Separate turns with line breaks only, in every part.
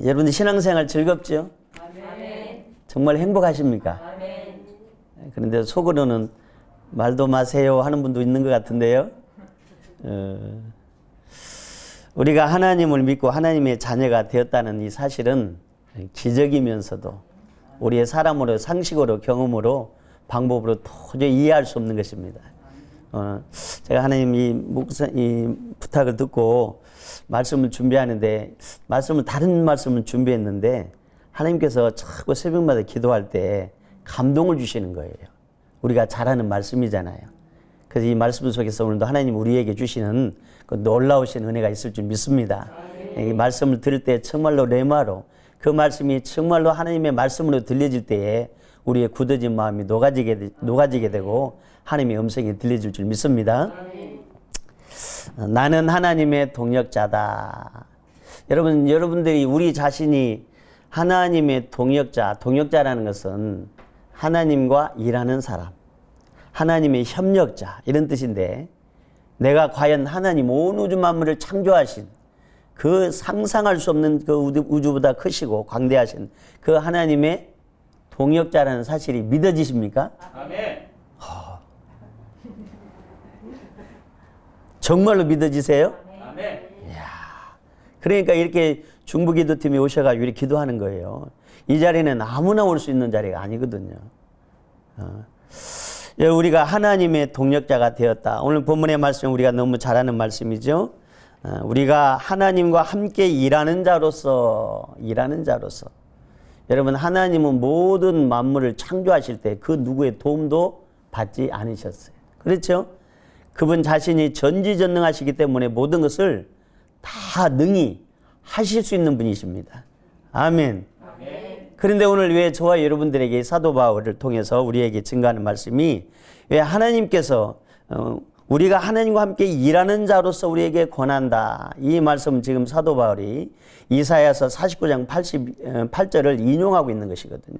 여러분들 신앙생활 즐겁죠?
아멘.
정말 행복하십니까?
아멘.
그런데 속으로는 말도 마세요 하는 분도 있는 것 같은데요. 우리가 하나님을 믿고 하나님의 자녀가 되었다는 이 사실은 기적이면서도 우리의 사람으로, 상식으로, 경험으로, 방법으로 도저히 이해할 수 없는 것입니다. 제가 하나님 이 부탁을 듣고 말씀을 준비하는데, 다른 말씀을 준비했는데, 하나님께서 자꾸 새벽마다 기도할 때 감동을 주시는 거예요. 우리가 잘하는 말씀이잖아요. 그래서 이 말씀 속에서 오늘도 하나님 우리에게 주시는 그 놀라우신 은혜가 있을 줄 믿습니다. 이 말씀을 들을 때 정말로 레마로 그 말씀이 정말로 하나님의 말씀으로 들려질 때에 우리의 굳어진 마음이 녹아지게 되고 하나님의 음성이 들려질 줄 믿습니다. 나는 하나님의 동역자다. 여러분들이 우리 자신이 하나님의 동역자라는 것은 하나님과 일하는 사람, 하나님의 협력자 이런 뜻인데, 내가 과연 하나님 온 우주 만물을 창조하신 그 상상할 수 없는 그 우주보다 크시고 광대하신 그 하나님의 동역자라는 사실이 믿어지십니까?
아멘.
정말로 믿어지세요?
아멘.
그러니까 이렇게 중부기도팀이 오셔가지고 이렇게 기도하는 거예요. 이 자리는 아무나 올 수 있는 자리가 아니거든요. 우리가 하나님의 동역자가 되었다. 오늘 본문의 말씀 우리가 너무 잘 아는 말씀이죠. 우리가 하나님과 함께 일하는 자로서 여러분, 하나님은 모든 만물을 창조하실 때 그 누구의 도움도 받지 않으셨어요. 그렇죠? 그분 자신이 전지전능하시기 때문에 모든 것을 다 능히 하실 수 있는 분이십니다. 아멘. 그런데 오늘 왜 저와 여러분들에게 사도 바울을 통해서 우리에게 증거하는 말씀이, 왜 하나님께서 우리가 하나님과 함께 일하는 자로서 우리에게 권한다. 이 말씀은 지금 사도 바울이 이사야서 49장 88절을 인용하고 있는 것이거든요.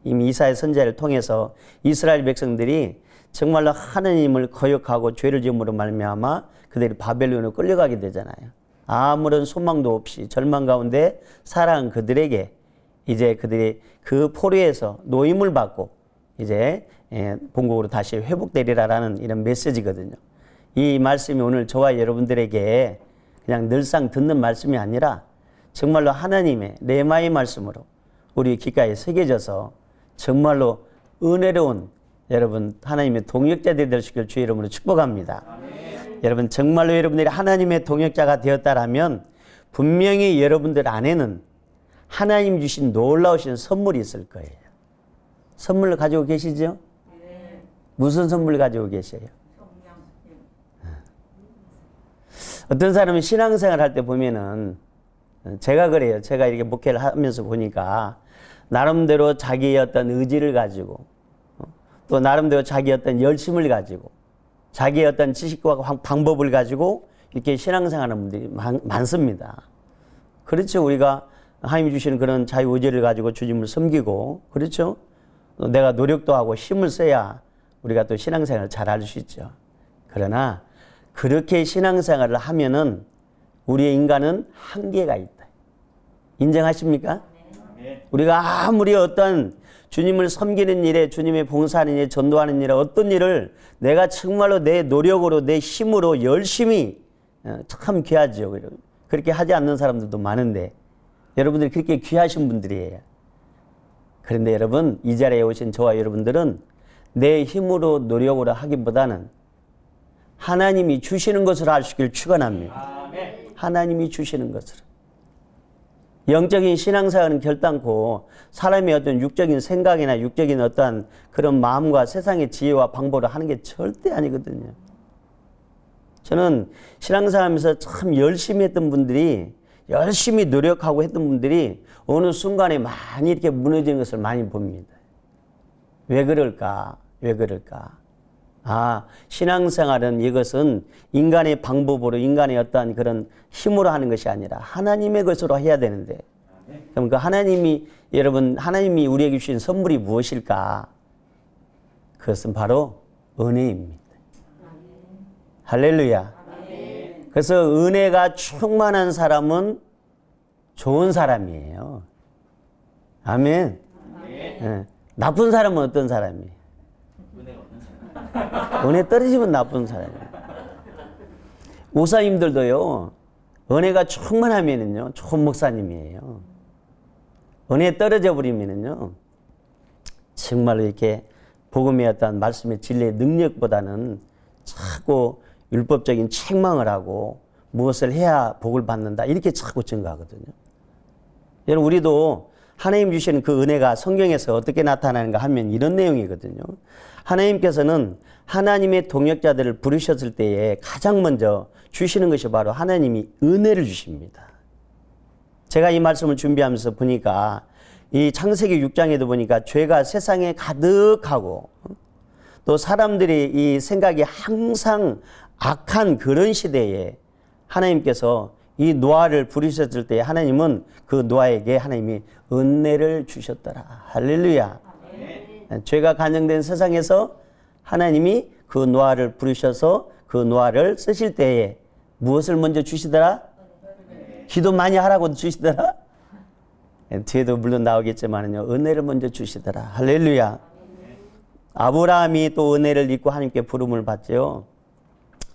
이미 이사야 선지자를 통해서 이스라엘 백성들이 정말로 하나님을 거역하고 죄를 지음으로 말미암아 그들이 바벨론으로 끌려가게 되잖아요. 아무런 소망도 없이 절망 가운데 살아간 그들에게 이제 그들이 그 포로에서 노임을 받고 이제 본국으로 다시 회복되리라라는 이런 메시지거든요. 이 말씀이 오늘 저와 여러분들에게 그냥 늘상 듣는 말씀이 아니라 정말로 하나님의 레마의 말씀으로 우리 귓가에 새겨져서 정말로 은혜로운 여러분 하나님의 동역자들이 되시길 주의 이름으로 축복합니다. 아멘. 여러분 정말로 여러분들이 하나님의 동역자가 되었다라면 분명히 여러분들 안에는 하나님 주신 놀라우신 선물이 있을 거예요. 선물을 가지고 계시죠? 네. 무슨 선물을 가지고 계셔요? 어떤 사람은 신앙생활 할 때 보면은, 제가 그래요. 제가 이렇게 목회를 하면서 보니까 나름대로 자기의 어떤 의지를 가지고 또 나름대로 자기의 어떤 열심을 가지고 자기의 어떤 지식과 방법을 가지고 이렇게 신앙생활하는 분들이 많습니다. 그렇죠. 우리가 하나님이 주시는 그런 자유의지를 가지고 주님을 섬기고, 그렇죠. 내가 노력도 하고 힘을 써야 우리가 또 신앙생활을 잘 할 수 있죠. 그러나 그렇게 신앙생활을 하면은 우리의 인간은 한계가 있다. 인정하십니까? 네. 우리가 아무리 어떤 주님을 섬기는 일에, 주님의 봉사하는 일에, 전도하는 일에, 어떤 일을 내가 정말로 내 노력으로, 내 힘으로 열심히, 참 귀하죠. 그렇게 하지 않는 사람들도 많은데 여러분들이 그렇게 귀하신 분들이에요. 그런데 여러분, 이 자리에 오신 저와 여러분들은 내 힘으로 노력으로 하기보다는 하나님이 주시는 것으로 하시길 축원합니다. 하나님이 주시는 것으로. 영적인 신앙생활은 결단코 사람의 어떤 육적인 생각이나 육적인 어떤 그런 마음과 세상의 지혜와 방법으로 하는 게 절대 아니거든요. 저는 신앙생활하면서 참 열심히 했던 분들이, 열심히 노력하고 했던 분들이 어느 순간에 많이 이렇게 무너지는 것을 많이 봅니다. 왜 그럴까? 신앙생활은 이것은 인간의 방법으로, 인간의 어떤 그런 힘으로 하는 것이 아니라 하나님의 것으로 해야 되는데, 그럼 그 하나님이 우리에게 주신 선물이 무엇일까? 그것은 바로 은혜입니다. 할렐루야. 그래서 은혜가 충만한 사람은 좋은 사람이에요. 아멘. 예. 나쁜 사람은 어떤 사람이에요? 은혜 떨어지면 나쁜 사람이에요. 목사님들도요, 은혜가 충만하면은요, 좋은 목사님이에요. 은혜 떨어져 버리면은요, 정말로 이렇게 복음의 어떤 말씀의 진리의 능력보다는 자꾸 율법적인 책망을 하고 무엇을 해야 복을 받는다 이렇게 자꾸 증가하거든요. 여러분, 우리도 하나님 주시는 그 은혜가 성경에서 어떻게 나타나는가 하면 이런 내용이거든요. 하나님께서는 하나님의 동역자들을 부르셨을 때에 가장 먼저 주시는 것이 바로 하나님이 은혜를 주십니다. 제가 이 말씀을 준비하면서 보니까 이 창세기 6장에도 보니까 죄가 세상에 가득하고 또 사람들이 이 생각이 항상 악한 그런 시대에 하나님께서 이 노아를 부르셨을 때 하나님은 그 노아에게 하나님이 은혜를 주셨더라. 할렐루야. 죄가 간영된 세상에서 하나님이 그 노아를 부르셔서 그 노아를 쓰실 때에 무엇을 먼저 주시더라? 기도 많이 하라고 주시더라? 뒤에도 물론 나오겠지만요, 은혜를 먼저 주시더라. 할렐루야. 아브라함이 또 은혜를 입고 하나님께 부름을 받죠.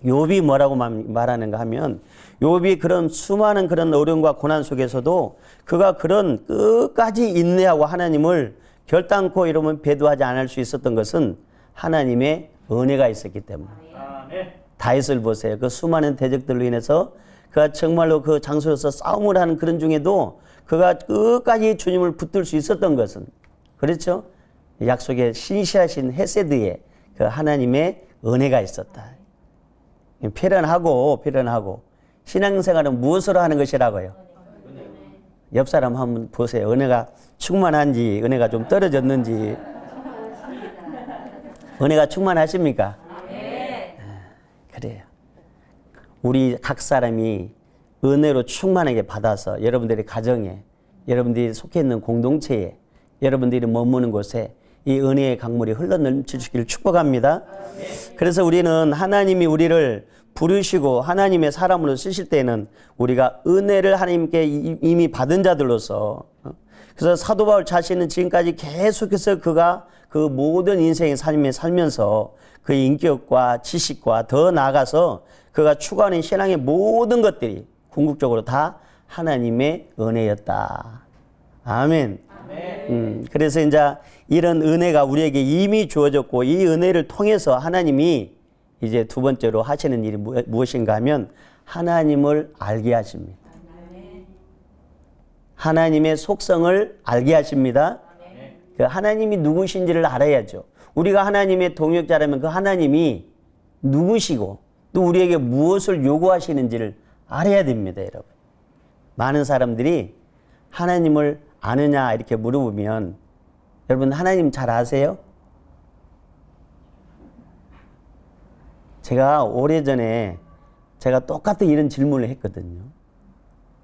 욥이 뭐라고 말하는가 하면, 욥이 그런 수많은 그런 어려움과 고난 속에서도 그가 그런 끝까지 인내하고 하나님을 결단코 이러면 배도하지 않을 수 있었던 것은 하나님의 은혜가 있었기 때문에. 다윗을 보세요. 그 수많은 대적들로 인해서 그가 정말로 그 장소에서 싸움을 하는 그런 중에도 그가 끝까지 주님을 붙들 수 있었던 것은, 그렇죠? 약속의 신실하신 헤세드에 그 하나님의 은혜가 있었다. 필연하고 신앙생활은 무엇으로 하는 것이라고요? 옆 사람 한번 보세요. 은혜가 충만한지 은혜가 좀 떨어졌는지. 은혜가 충만하십니까? 그래요. 우리 각 사람이 은혜로 충만하게 받아서 여러분들의 가정에, 여러분들이 속해 있는 공동체에, 여러분들이 머무는 곳에 이 은혜의 강물이 흘러넘치시기를 축복합니다. 그래서 우리는 하나님이 우리를 부르시고 하나님의 사람으로 쓰실 때는 우리가 은혜를 하나님께 이미 받은 자들로서, 그래서 사도 바울 자신은 지금까지 계속해서 그가 그 모든 인생의 삶에 살면서 그 인격과 지식과 더 나아가서 그가 추구하는 신앙의 모든 것들이 궁극적으로 다 하나님의 은혜였다. 아멘. 그래서 이제 이런 은혜가 우리에게 이미 주어졌고, 이 은혜를 통해서 하나님이 이제 두 번째로 하시는 일이 무엇인가 하면 하나님을 알게 하십니다. 하나님의 속성을 알게 하십니다. 그 하나님이 누구신지를 알아야죠. 우리가 하나님의 동역자라면 그 하나님이 누구시고 또 우리에게 무엇을 요구하시는지를 알아야 됩니다, 여러분. 많은 사람들이 하나님을 아느냐 이렇게 물어보면, 여러분 하나님 잘 아세요? 제가 오래전에 제가 똑같은 이런 질문을 했거든요.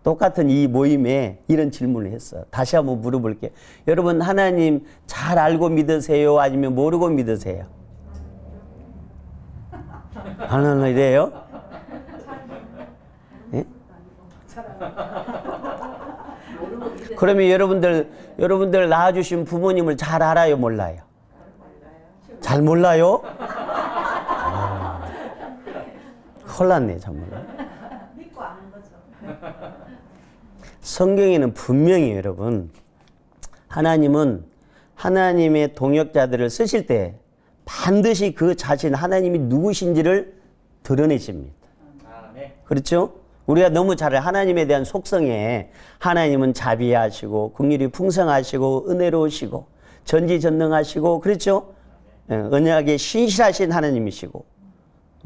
똑같은 이 모임에 이런 질문을 했어요. 다시 한번 물어볼게요. 여러분 하나님 잘 알고 믿으세요? 아니면 모르고 믿으세요? 하나는 이래요? 예? 그러면 여러분들 낳아주신 부모님을 잘 알아요? 몰라요? 잘 몰라요? 큰일 났네, 정말.
믿고 아는 거죠.
성경에는 분명히 여러분, 하나님은 하나님의 동역자들을 쓰실 때 반드시 그 자신 하나님이 누구신지를 드러내십니다. 그렇죠? 우리가 너무 잘 하나님에 대한 속성에 하나님은 자비하시고 긍휼이 풍성하시고 은혜로우시고 전지전능하시고, 그렇죠? 언약에 신실하신 하나님이시고,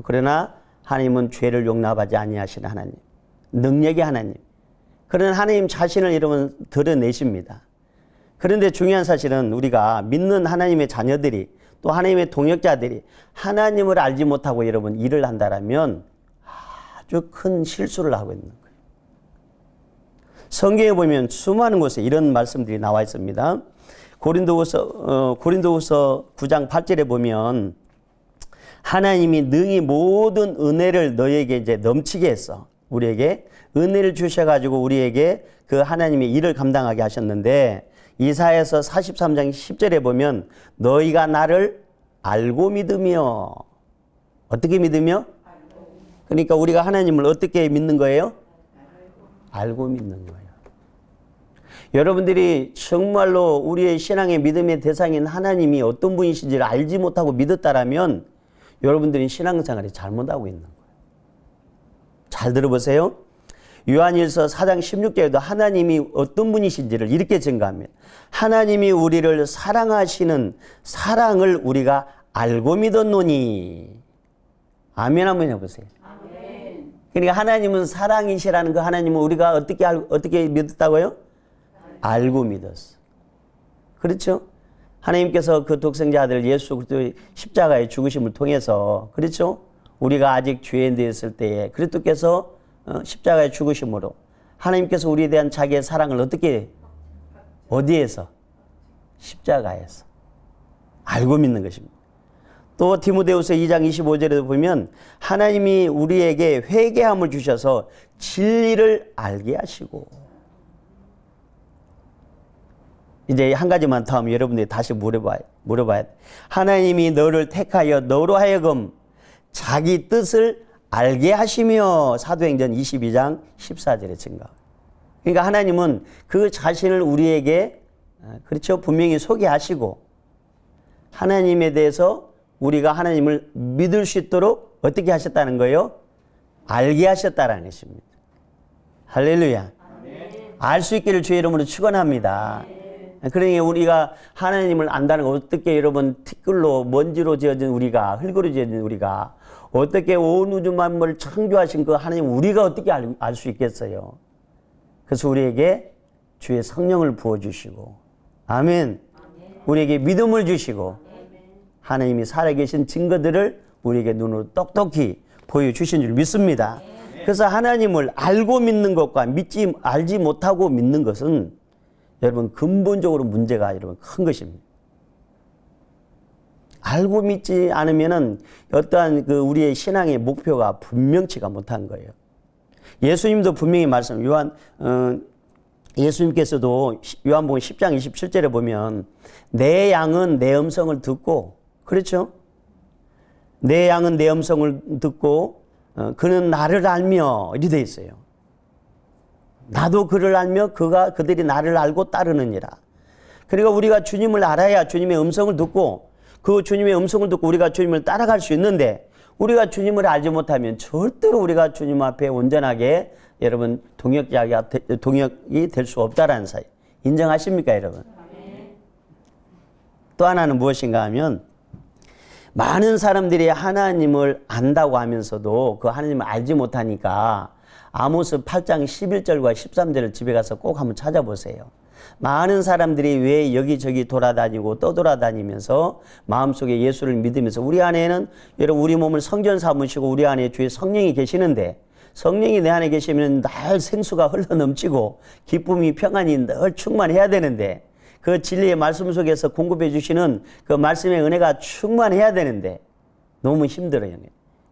그러나 하나님은 죄를 용납하지 아니하시는 하나님, 능력의 하나님, 그런 하나님 자신을 여러분 드러내십니다. 그런데 중요한 사실은 우리가 믿는 하나님의 자녀들이, 또 하나님의 동역자들이 하나님을 알지 못하고 여러분 일을 한다면 아주 큰 실수를 하고 있는 거예요. 성경에 보면 수많은 곳에 이런 말씀들이 나와 있습니다. 고린도후서 9장 8절에 보면 하나님이 능히 모든 은혜를 너에게 이제 넘치게 했어. 우리에게 은혜를 주셔가지고 우리에게 그 하나님의 일을 감당하게 하셨는데 이사야서 43장 10절에 보면 너희가 나를 알고 믿으며 어떻게 믿으며? 그러니까 우리가 하나님을 어떻게 믿는 거예요? 알고 믿는 거예요. 여러분들이 정말로 우리의 신앙의 믿음의 대상인 하나님이 어떤 분이신지를 알지 못하고 믿었다라면 여러분들이 신앙생활이 잘못하고 있는 거예요. 잘 들어보세요. 요한일서 4장 16절에도 하나님이 어떤 분이신지를 이렇게 증거합니다. 하나님이 우리를 사랑하시는 사랑을 우리가 알고 믿었노니. 아멘 한번 해보세요.
아멘.
그러니까 하나님은 사랑이시라는 그 하나님은 우리가 어떻게 믿었다고요? 알고 믿었어. 그렇죠? 하나님께서 그 독생자 아들 예수 그리스도의 십자가의 죽으심을 통해서 그렇죠? 우리가 아직 죄인 되었을 때에 그리스도께서 십자가의 죽으심으로 하나님께서 우리에 대한 자기의 사랑을 어디에서? 십자가에서 알고 믿는 것입니다. 또 디모데후서 2장 25절에도 보면 하나님이 우리에게 회개함을 주셔서 진리를 알게 하시고 이제 한 가지만 더 하면 여러분들이 다시 물어봐야 돼. 하나님이 너를 택하여 너로 하여금 자기 뜻을 알게 하시며 사도행전 22장 14절에 증거합니다. 그러니까 하나님은 그 자신을 우리에게 그렇죠 분명히 소개하시고 하나님에 대해서 우리가 하나님을 믿을 수 있도록 어떻게 하셨다는 거예요? 알게 하셨다는 것입니다. 할렐루야. 알 수 있기를 주의 이름으로 축원합니다. 그러니 우리가 하나님을 안다는 거 어떻게 여러분 티끌로 먼지로 지어진 우리가 흙으로 지어진 우리가 어떻게 온 우주 만물을 창조하신 그 하나님 우리가 어떻게 알 수 있겠어요? 그래서 우리에게 주의 성령을 부어주시고 아멘. 우리에게 믿음을 주시고 하나님이 살아계신 증거들을 우리에게 눈으로 똑똑히 보여주신 줄 믿습니다. 그래서 하나님을 알고 믿는 것과 알지 못하고 믿는 것은 여러분 근본적으로 문제가 여러분 큰 것입니다. 알고 믿지 않으면은 어떠한 그 우리의 신앙의 목표가 분명치가 못한 거예요. 예수님도 분명히 예수님께서도 요한복음 10장 27절에 보면 내 양은 내 음성을 듣고 그렇죠? 내 양은 내 음성을 듣고 그는 나를 알며 이렇게 되어 있어요. 나도 그를 알며 그들이 나를 알고 따르느니라. 그러니까 우리가 주님을 알아야 주님의 음성을 듣고 그 주님의 음성을 듣고 우리가 주님을 따라갈 수 있는데 우리가 주님을 알지 못하면 절대로 우리가 주님 앞에 온전하게 여러분 동역이 될 수 없다라는 사실 인정하십니까 여러분? 또 하나는 무엇인가 하면 많은 사람들이 하나님을 안다고 하면서도 그 하나님을 알지 못하니까 아모스 8장 11절과 13절을 집에 가서 꼭 한번 찾아보세요. 많은 사람들이 왜 여기저기 돌아다니고 떠돌아다니면서 마음속에 예수를 믿으면서 우리 안에는 여러분 우리 몸을 성전 삼으시고 우리 안에 주의 성령이 계시는데 성령이 내 안에 계시면 늘 생수가 흘러넘치고 기쁨이 평안이 늘 충만해야 되는데 그 진리의 말씀 속에서 공급해 주시는 그 말씀의 은혜가 충만해야 되는데 너무 힘들어요.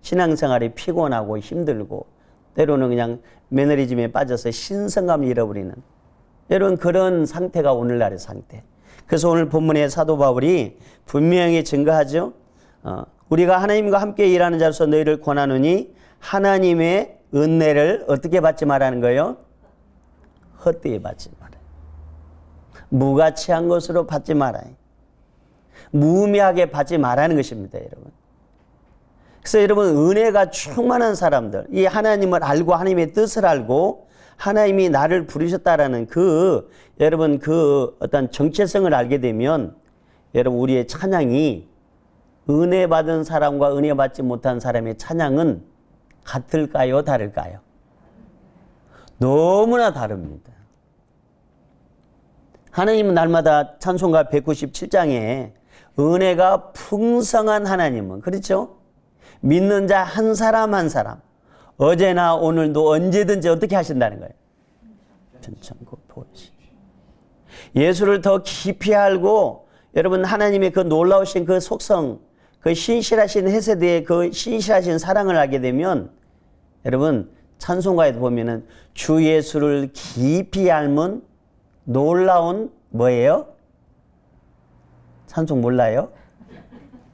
신앙생활이 피곤하고 힘들고 때로는 그냥 매너리즘에 빠져서 신성감을 잃어버리는 여러분 그런 상태가 오늘날의 상태. 그래서 오늘 본문의 사도 바울이 분명히 증거하죠. 우리가 하나님과 함께 일하는 자로서 너희를 권하노니 하나님의 은혜를 어떻게 받지 말라는 거예요? 헛되이 받지 말아요. 무가치한 것으로 받지 말아요. 무의미하게 받지 말라는 것입니다, 여러분. 그래서 여러분 은혜가 충만한 사람들, 이 하나님을 알고 하나님의 뜻을 알고 하나님이 나를 부르셨다라는 여러분 어떤 정체성을 알게 되면 여러분 우리의 찬양이 은혜 받은 사람과 은혜 받지 못한 사람의 찬양은 같을까요, 다를까요? 너무나 다릅니다. 하나님은 날마다 찬송가 197장에 은혜가 풍성한 하나님은 그렇죠? 믿는 자 한 사람 한 사람 어제나 오늘도 언제든지 어떻게 하신다는 거예요? 전천고 보시. 예수를 더 깊이 알고 여러분 하나님의 그 놀라우신 그 속성 그 신실하신 헤세드의 그 신실하신 사랑을 알게 되면 여러분 찬송가에도 보면은 주 예수를 깊이 닮은 놀라운 뭐예요? 찬송 몰라요?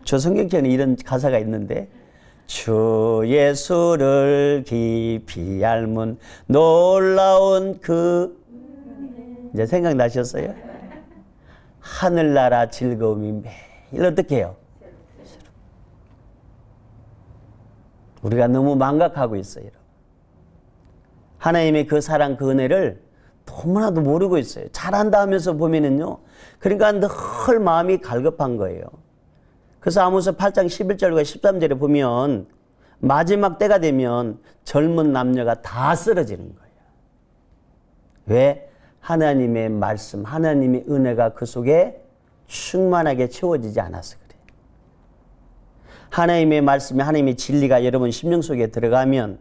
저 성경책에는 이런 가사가 있는데 주 예수를 깊이 닮은 놀라운 그 이제 생각나셨어요? 하늘나라 즐거움이 매일 어떻게 해요? 우리가 너무 망각하고 있어요. 하나님의 그 사랑, 그 은혜를 너무나도 모르고 있어요. 잘한다 하면서 보면은요. 그러니까 늘 마음이 갈급한 거예요. 그래서 아모스 8장 11절과 13절에 보면 마지막 때가 되면 젊은 남녀가 다 쓰러지는 거예요. 왜? 하나님의 말씀, 하나님의 은혜가 그 속에 충만하게 채워지지 않아서 그래요. 하나님의 말씀이, 하나님의 진리가 여러분 심령 속에 들어가면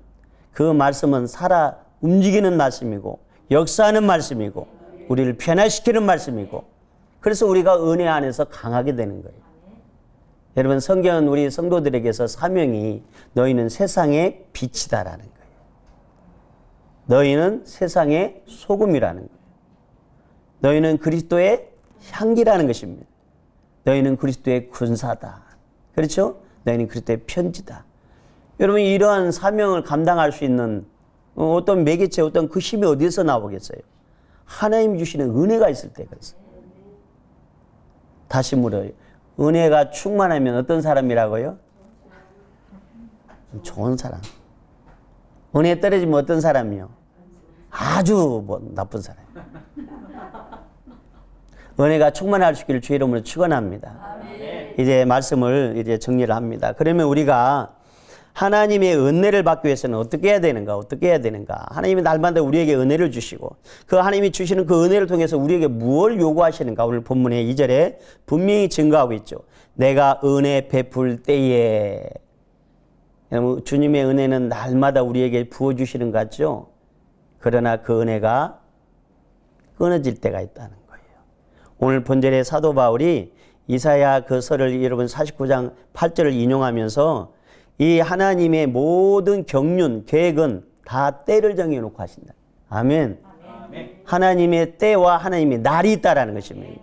그 말씀은 살아 움직이는 말씀이고 역사하는 말씀이고 우리를 변화시키는 말씀이고 그래서 우리가 은혜 안에서 강하게 되는 거예요. 여러분 성경은 우리 성도들에게서 사명이 너희는 세상의 빛이다라는 거예요. 너희는 세상의 소금이라는 거예요. 너희는 그리스도의 향기라는 것입니다. 너희는 그리스도의 군사다. 그렇죠? 너희는 그리스도의 편지다. 여러분 이러한 사명을 감당할 수 있는 어떤 매개체, 어떤 그 힘이 어디서 나오겠어요? 하나님 주시는 은혜가 있을 때 그래서. 다시 물어요. 은혜가 충만하면 어떤 사람이라고요? 좋은 사람. 은혜 떨어지면 어떤 사람이요? 아주 나쁜 사람. 은혜가 충만할 수 있기를 주의 이름으로 축원합니다. 이제 말씀을 이제 정리를 합니다. 그러면 우리가 하나님의 은혜를 받기 위해서는 어떻게 해야 되는가? 어떻게 해야 되는가? 하나님이 날마다 우리에게 은혜를 주시고 그 하나님이 주시는 그 은혜를 통해서 우리에게 무엇을 요구하시는가? 오늘 본문의 2절에 분명히 증거하고 있죠. 내가 은혜 베풀 때에. 여러분 주님의 은혜는 날마다 우리에게 부어주시는 것 같죠? 그러나 그 은혜가 끊어질 때가 있다는 거예요. 오늘 본절에 사도 바울이 이사야 그 설을 여러분 49장 8절을 인용하면서 이 하나님의 모든 경륜, 계획은 다 때를 정해놓고 하신다. 아멘. 하나님의 때와 하나님의 날이 있다라는 것입니다.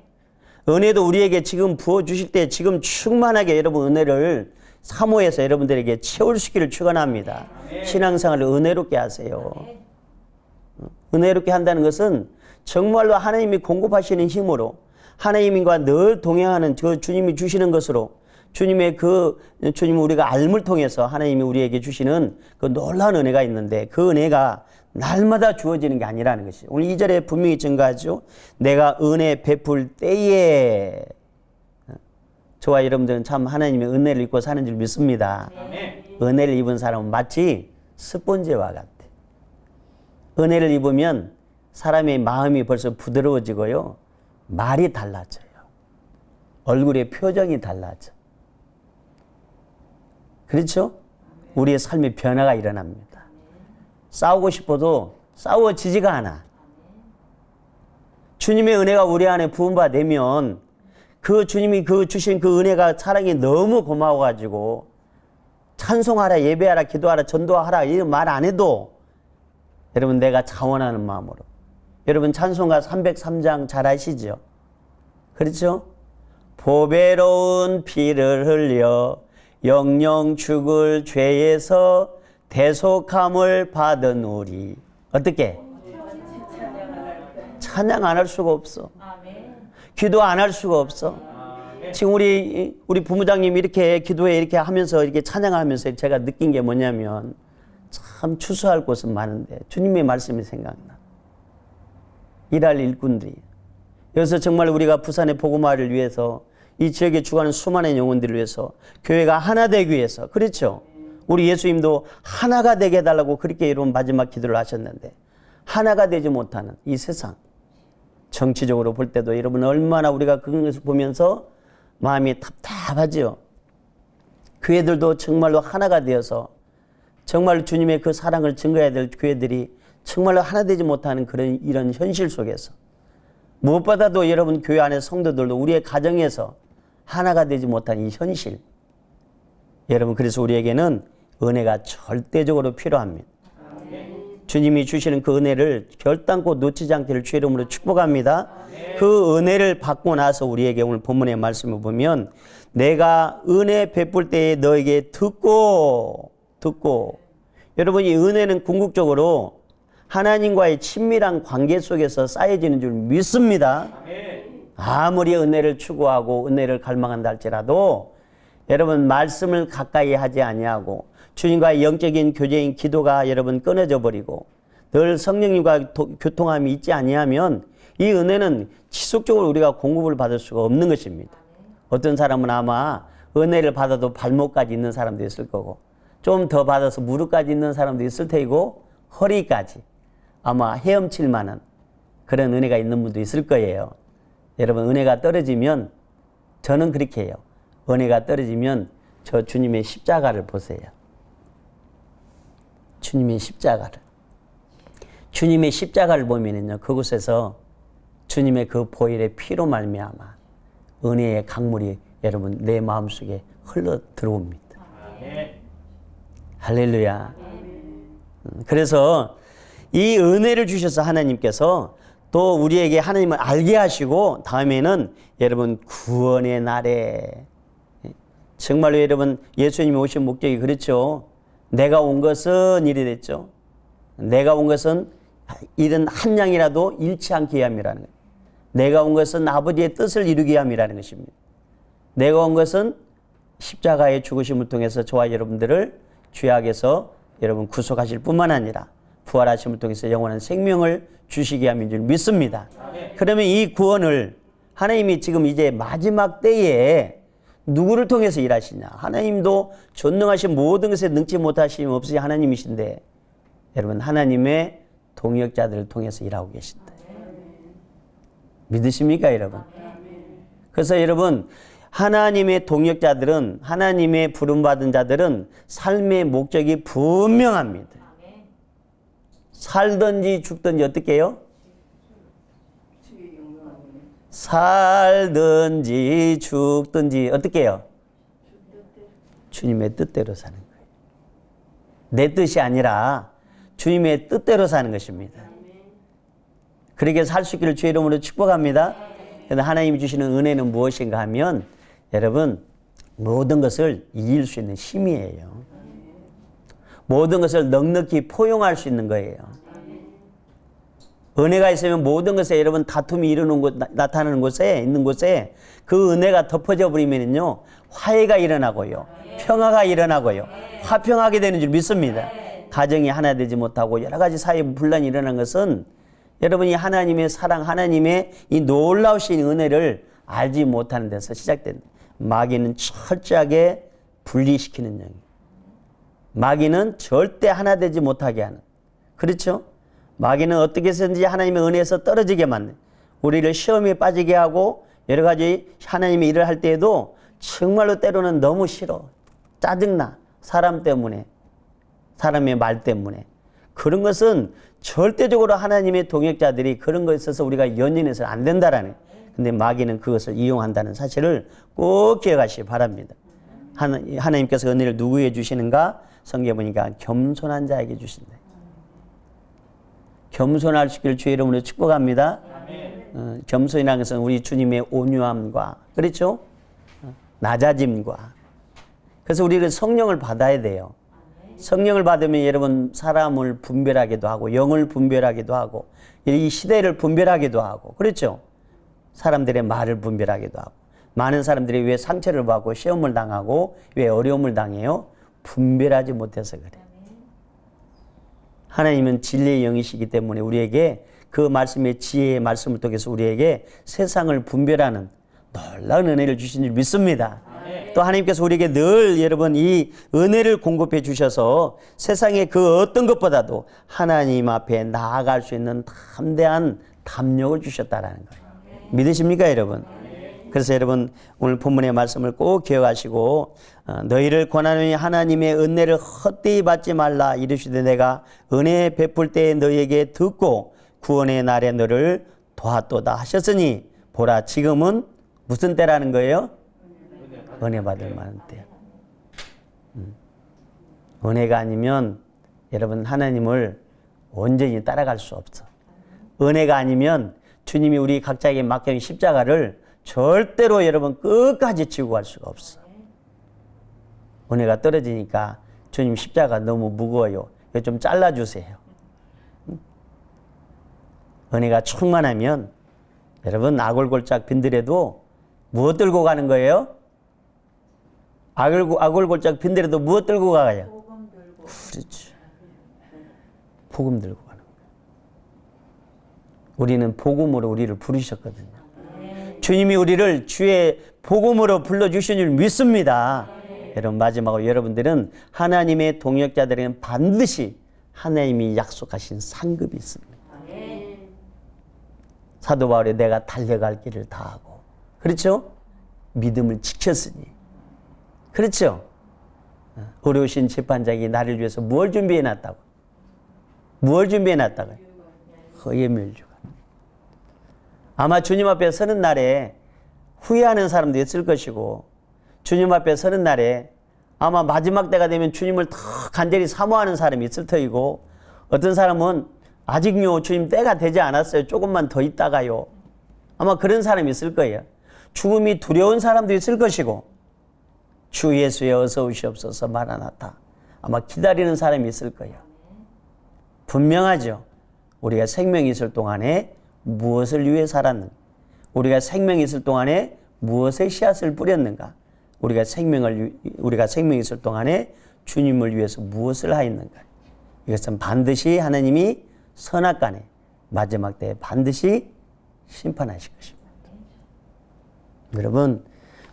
은혜도 우리에게 지금 부어주실 때 지금 충만하게 여러분 은혜를 사모해서 여러분들에게 채울 수 있기를 축원합니다. 신앙생활을 은혜롭게 하세요. 은혜롭게 한다는 것은 정말로 하나님이 공급하시는 힘으로 하나님과 늘 동행하는 그 주님이 주시는 것으로 주님의 주님 우리가 알물 통해서 하나님이 우리에게 주시는 그 놀라운 은혜가 있는데 그 은혜가 날마다 주어지는 게 아니라는 것이 오늘 2절에 분명히 증거하죠. 내가 은혜 베풀 때에. 저와 여러분들은 참 하나님의 은혜를 입고 사는 줄 믿습니다. 은혜를 입은 사람은 마치 스폰지와 같아. 은혜를 입으면 사람의 마음이 벌써 부드러워지고요. 말이 달라져요. 얼굴의 표정이 달라져. 그렇죠? 우리의 삶의 변화가 일어납니다. 싸우고 싶어도 싸워지지가 않아. 주님의 은혜가 우리 안에 부음받으면 그 주님이 주신 그 은혜가 사랑이 너무 고마워가지고 찬송하라, 예배하라, 기도하라, 전도하라 이런 말 안 해도 여러분 내가 자원하는 마음으로 여러분 찬송가 303장 잘 아시죠? 그렇죠? 보배로운 피를 흘려 영영 죽을 죄에서 대속함을 받은 우리 어떻게? 찬양 안 할 수가 없어. 기도 안 할 수가 없어. 지금 우리 부모장님 이렇게 기도에 이렇게 하면서 이렇게 찬양하면서 제가 느낀 게 뭐냐면 참 추수할 곳은 많은데 주님의 말씀이 생각나. 일할 일꾼들이. 여기서 정말 우리가 부산의 복음화를 위해서 이 지역에 죽어가는 수많은 영혼들을 위해서 교회가 하나 되기 위해서 그렇죠. 우리 예수님도 하나가 되게 해달라고 그렇게 이런 마지막 기도를 하셨는데 하나가 되지 못하는 이 세상 정치적으로 볼 때도 여러분 얼마나 우리가 그것을 보면서 마음이 답답하죠. 교회들도 정말로 하나가 되어서 정말 주님의 그 사랑을 증거해야 될 교회들이 정말로 하나 되지 못하는 이런 현실 속에서 무엇보다도 여러분 교회 안에 성도들도 우리의 가정에서 하나가 되지 못한 이 현실 여러분 그래서 우리에게는 은혜가 절대적으로 필요합니다. 주님이 주시는 그 은혜를 결단코 놓치지 않기를 주의 이름으로 축복합니다. 그 은혜를 받고 나서 우리에게 오늘 본문의 말씀을 보면 내가 은혜 베풀 때에 너에게 듣고 여러분 이 은혜는 궁극적으로 하나님과의 친밀한 관계 속에서 쌓여지는 줄 믿습니다. 아무리 은혜를 추구하고 은혜를 갈망한다 할지라도 여러분 말씀을 가까이 하지 아니하고 주님과의 영적인 교제인 기도가 여러분 끊어져 버리고 늘 성령님과 교통함이 있지 아니하면 이 은혜는 지속적으로 우리가 공급을 받을 수가 없는 것입니다. 어떤 사람은 아마 은혜를 받아도 발목까지 있는 사람도 있을 거고 좀 더 받아서 무릎까지 있는 사람도 있을 테고 허리까지 아마 헤엄칠 만한 그런 은혜가 있는 분도 있을 거예요. 여러분 은혜가 떨어지면 저는 그렇게 해요. 은혜가 떨어지면 저 주님의 십자가를 보세요. 주님의 십자가를 보면은요 그곳에서 주님의 그 보혈의 피로 말미암아 은혜의 강물이 여러분 내 마음속에 흘러 들어옵니다. 할렐루야. 그래서 이 은혜를 주셔서 하나님께서 또 우리에게 하나님을 알게 하시고 다음에는 여러분 구원의 날에 정말로 여러분 예수님이 오신 목적이 그렇죠. 내가 온 것은 이래 됐죠. 내가 온 것은 이런 한 양이라도 잃지 않게 함이라는 거예요. 내가 온 것은 아버지의 뜻을 이루게 함이라는 것입니다. 내가 온 것은 십자가의 죽으심을 통해서 저와 여러분들을 죄악에서 여러분 구속하실 뿐만 아니라 부활하심을 통해서 영원한 생명을 주시게 함인 줄 믿습니다. 그러면 이 구원을 하나님이 지금 이제 마지막 때에 누구를 통해서 일하시냐? 하나님도 전능하신 모든 것에 능치 못하심 없으신 하나님이신데 여러분 하나님의 동역자들을 통해서 일하고 계신다. 믿으십니까 여러분? 그래서 여러분 하나님의 동역자들은 하나님의 부름받은 자들은 삶의 목적이 분명합니다. 살든지 죽든지 어떻게 해요? 살든지 죽든지 어떻게 해요? 주님의 뜻대로 사는 거예요. 내 뜻이 아니라 주님의 뜻대로 사는 것입니다. 그렇게 살 수 있기를 주의 이름으로 축복합니다. 그런데 하나님이 주시는 은혜는 무엇인가 하면 여러분 모든 것을 이길 수 있는 힘이에요. 모든 것을 넉넉히 포용할 수 있는 거예요. 은혜가 있으면 모든 것에 여러분 다툼이 나타나는 곳에 있는 곳에 그 은혜가 덮어져 버리면요 화해가 일어나고요 평화가 일어나고요 화평하게 되는 줄 믿습니다. 가정이 하나 되지 못하고 여러 가지 사회 분란이 일어난 것은 여러분이 하나님의 사랑 하나님의 이 놀라우신 은혜를 알지 못하는 데서 시작된다. 마귀는 철저하게 분리시키는 영이에요. 마귀는 절대 하나 되지 못하게 하는. 그렇죠? 마귀는 어떻게 해서든지 하나님의 은혜에서 떨어지게 만든, 우리를 시험에 빠지게 하고 여러 가지 하나님의 일을 할 때에도 정말로 때로는 너무 싫어, 짜증나, 사람 때문에, 사람의 말 때문에. 그런 것은 절대적으로 하나님의 동역자들이 그런 것에 있어서 우리가 연연해서는 안 된다라는 거예요. 근데 마귀는 그것을 이용한다는 사실을 꼭 기억하시기 바랍니다. 하나님께서 은혜를 누구에게 주시는가? 성경에 보니까 겸손한 자에게 주신다. 겸손할 수 있기를 주의 이름으로 축복합니다. 겸손이라는 것은 우리 주님의 온유함과, 그렇죠? 낮아짐과. 그래서 우리는 성령을 받아야 돼요. 성령을 받으면 여러분 사람을 분별하기도 하고 영을 분별하기도 하고 이 시대를 분별하기도 하고, 그렇죠? 사람들의 말을 분별하기도 하고. 많은 사람들이 왜 상처를 받고 시험을 당하고 왜 어려움을 당해요? 분별하지 못해서 그래요. 하나님은 진리의 영이시기 때문에 우리에게 그 말씀의 지혜의 말씀을 통해서 우리에게 세상을 분별하는 놀라운 은혜를 주신 줄 믿습니다. 또 하나님께서 우리에게 늘 여러분 이 은혜를 공급해 주셔서 세상의 그 어떤 것보다도 하나님 앞에 나아갈 수 있는 담대한 담력을 주셨다라는 거예요. 믿으십니까 여러분? 그래서 여러분 오늘 본문의 말씀을 꼭 기억하시고 너희를 권하노니 하나님의 은혜를 헛되이 받지 말라 이르시되 내가 은혜 베풀 때에 너희에게 듣고 구원의 날에 너를 도왔도다 하셨으니 보라 지금은 무슨 때라는 거예요? 은혜 받을 만한 때. 은혜가 아니면 여러분 하나님을 온전히 따라갈 수 없어. 은혜가 아니면 주님이 우리 각자에게 맡겨진 십자가를 절대로 여러분 끝까지 지고 갈 수가 없어. 은혜가 떨어지니까 주님 십자가 너무 무거워요. 이거 좀 잘라주세요. 은혜가 충만하면 여러분 아골골짝 빈들에도 무엇 들고 가는 거예요? 아골골짝 빈들에도 무엇 들고 가요?
복음 들고.
그렇죠. 복음 들고 가는 거예요. 우리는 복음으로 우리를 부르셨거든요. 주님이 우리를 주의 복음으로 불러주신 줄 믿습니다. 여러분 마지막으로 여러분들은 하나님의 동역자들에게는 반드시 하나님이 약속하신 상급이 있습니다. 사도 바울이 내가 달려갈 길을 다하고 그렇죠? 믿음을 지켰으니 그렇죠? 어려우신 재판장이 나를 위해서 무엇 준비해놨다고? 무엇 준비해놨다고요? 허의 멸류관. 아마 주님 앞에 서는 날에 후회하는 사람도 있을 것이고 주님 앞에 서는 날에 아마 마지막 때가 되면 주님을 더 간절히 사모하는 사람이 있을 터이고 어떤 사람은 아직요 주님 때가 되지 않았어요. 조금만 더 있다가요. 아마 그런 사람이 있을 거예요. 죽음이 두려운 사람도 있을 것이고 주 예수여 어서 오시옵소서 마라나타 아마 기다리는 사람이 있을 거예요. 분명하죠. 우리가 생명이 있을 동안에 무엇을 위해 살았는가? 우리가 생명이 있을 동안에 무엇의 씨앗을 뿌렸는가? 우리가 생명이 있을 동안에 주님을 위해서 무엇을 하였는가? 이것은 반드시 하나님이 선악간에 마지막 때에 반드시 심판하실 것입니다. 여러분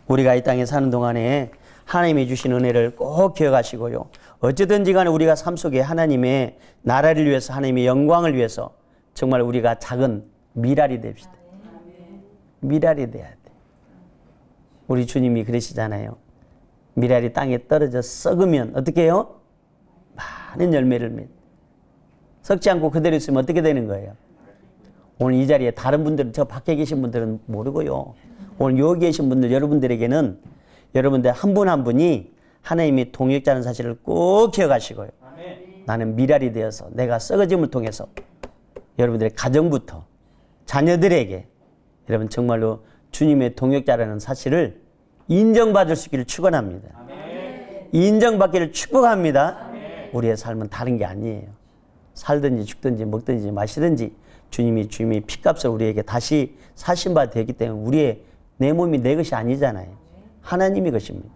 우리가 이 땅에 사는 동안에 하나님이 주신 은혜를 꼭 기억하시고요. 어찌든지 간에 우리가 삶 속에 하나님의 나라를 위해서 하나님의 영광을 위해서 정말 우리가 작은 미랄이 됩시다. 미랄이 돼야 돼. 우리 주님이 그러시잖아요. 미랄이 땅에 떨어져 썩으면 어떻게 해요? 많은 열매를 맺. 썩지 않고 그대로 있으면 어떻게 되는 거예요? 오늘 이 자리에 다른 분들은 저 밖에 계신 분들은 모르고요. 오늘 여기 계신 분들 여러분들에게는 여러분들 한 분 한 분이 하나님의 동역자는 사실을 꼭 기억하시고요. 나는 미랄이 되어서 내가 썩어짐을 통해서 여러분들의 가정부터 자녀들에게 여러분 정말로 주님의 동역자라는 사실을 인정받을 수 있기를 축원합니다. 인정받기를 축복합니다. 우리의 삶은 다른 게 아니에요. 살든지 죽든지 먹든지 마시든지 주님이 피값을 우리에게 다시 사신 바 되기 때문에 우리의 내 몸이 내 것이 아니잖아요. 하나님의 것입니다.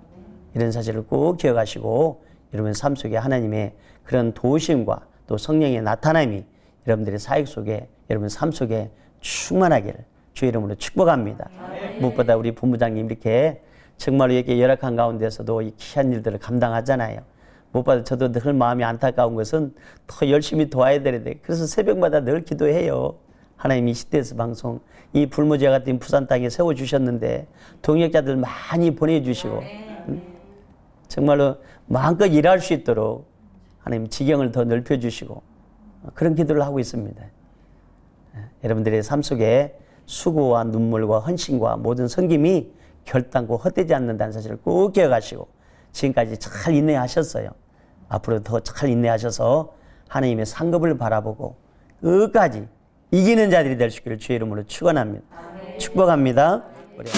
이런 사실을 꼭 기억하시고 여러분 삶 속에 하나님의 그런 도우심과 또 성령의 나타남이 여러분들의 사역 속에 여러분 삶 속에 충만하기를 주의 이름으로 축복합니다. 무엇보다 우리 본부장님 이렇게 정말로 이렇게 열악한 가운데서도 이 귀한 일들을 감당하잖아요. 무엇보다 저도 늘 마음이 안타까운 것은 더 열심히 도와야 되는데 그래서 새벽마다 늘 기도해요. 하나님 이 시대에서 방송 이 불모지와 같은 부산 땅에 세워주셨는데 동역자들 많이 보내주시고 정말로 마음껏 일할 수 있도록 하나님 지경을 더 넓혀주시고 그런 기도를 하고 있습니다. 여러분들의 삶 속에 수고와 눈물과 헌신과 모든 섬김이 결단코 헛되지 않는다는 사실을 꼭 기억하시고 지금까지 잘 인내하셨어요. 앞으로 더 잘 인내하셔서 하나님의 상급을 바라보고 끝까지 이기는 자들이 될 수 있기를 주의 이름으로 축원합니다. 축복합니다. 우리